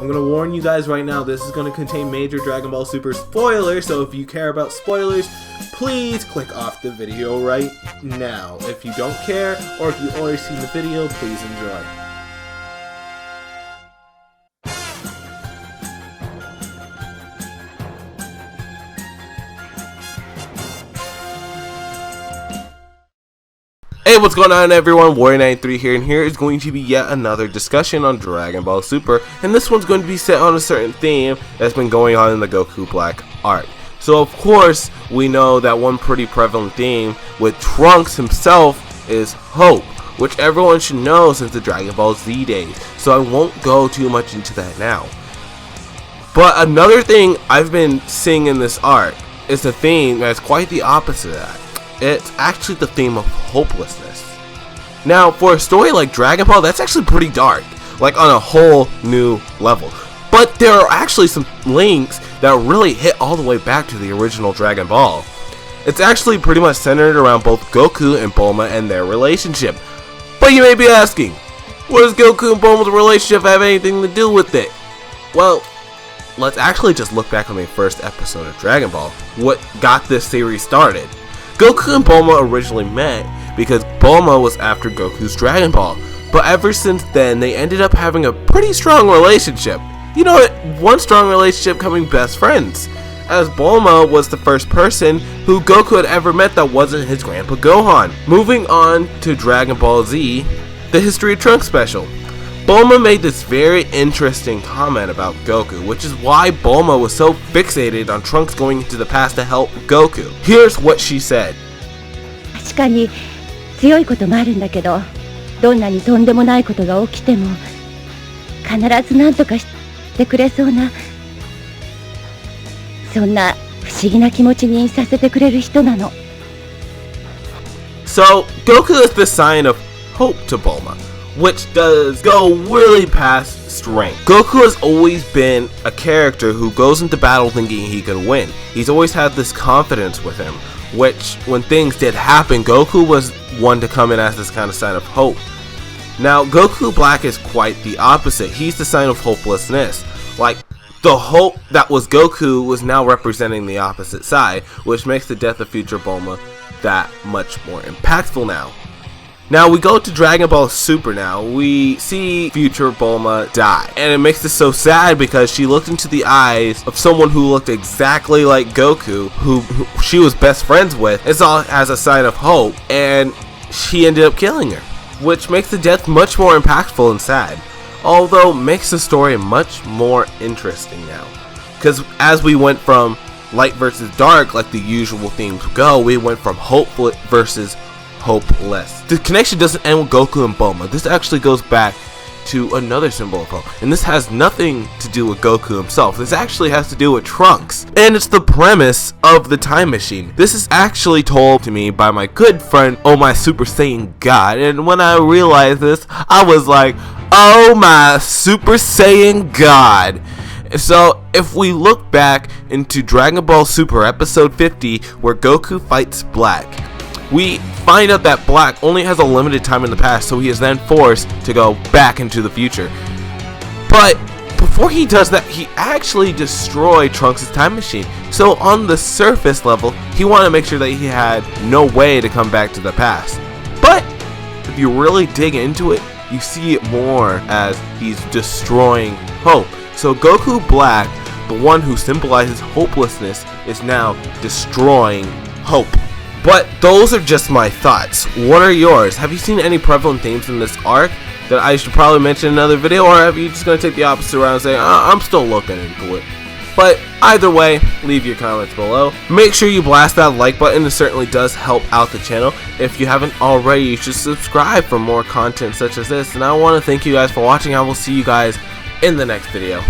I'm going to warn you guys right now, this is going to contain major Dragon Ball Super spoilers, so if you care about spoilers, please click off the video right now. If you don't care, or if you've already seen the video, please enjoy. Hey, what's going on everyone, Warrior93 here, and here is going to be yet another discussion on Dragon Ball Super, and this one's going to be set on a certain theme that's been going on in the Goku Black arc. So of course, we know that one pretty prevalent theme with Trunks himself is hope, which everyone should know since the Dragon Ball Z days, so I won't go too much into that now. But another thing I've been seeing in this arc is a theme that's quite the opposite of that. It's actually the theme of hopelessness. Now, for a story like Dragon Ball, that's actually pretty dark, like on a whole new level. But there are actually some links that really hit all the way back to the original Dragon Ball. It's actually pretty much centered around both Goku and Bulma and their relationship. But you may be asking, what does Goku and Bulma's relationship have anything to do with it? Well, let's actually just look back on the first episode of Dragon Ball, what got this series started. Goku and Bulma originally met because Bulma was after Goku's Dragon Ball, but ever since then they ended up having a pretty strong relationship. You know, one strong relationship becoming best friends, as Bulma was the first person who Goku had ever met that wasn't his grandpa Gohan. Moving on to Dragon Ball Z, the History of Trunks special. Bulma made this very interesting comment about Goku, which is why Bulma was so fixated on Trunks going into the past to help Goku. Here's what she said. 確かに強いこともあるんだけど、どんなにとんでもないことが起きても必ず何とかしてくれそうな、そんな不思議な気持ちにさせてくれる人なの。So, Goku is the sign of hope to Bulma, which does go really past strength. Goku has always been a character who goes into battle thinking he could win. He's always had this confidence with him, which when things did happen, Goku was one to come in as this kind of sign of hope. Now, Goku Black is quite the opposite. He's the sign of hopelessness. Like, the hope that was Goku was now representing the opposite side, which makes the death of future Bulma that much more impactful now. Now we go to Dragon Ball Super now, we see future Bulma die, and it makes this so sad because she looked into the eyes of someone who looked exactly like Goku, who she was best friends with, as a sign of hope, and she ended up killing her, which makes the death much more impactful and sad, although makes the story much more interesting now, because as we went from light versus dark like the usual themes go, we went from hopeful versus hopeless. The connection doesn't end with Goku and Bulma. This actually goes back to another symbol of hope, and this has nothing to do with Goku himself. This actually has to do with Trunks, and it's the premise of the time machine. This is actually told to me by my good friend, Oh My Super Saiyan God, and when I realized this, I was like, oh my Super Saiyan God. So if we look back into Dragon Ball Super episode 50, where Goku fights Black, we find out that Black only has a limited time in the past, so he is then forced to go back into the future. But before he does that, he actually destroyed Trunks' time machine. So on the surface level, he wanted to make sure that he had no way to come back to the past. But if you really dig into it, you see it more as he's destroying hope. So Goku Black, the one who symbolizes hopelessness, is now destroying hope. But those are just my thoughts. What are yours? Have you seen any prevalent themes in this arc that I should probably mention in another video, or are you just going to take the opposite route and say, I'm still looking into it? But either way, leave your comments below. Make sure you blast that like button. It certainly does help out the channel. If you haven't already, you should subscribe for more content such as this. And I want to thank you guys for watching. I will see you guys in the next video.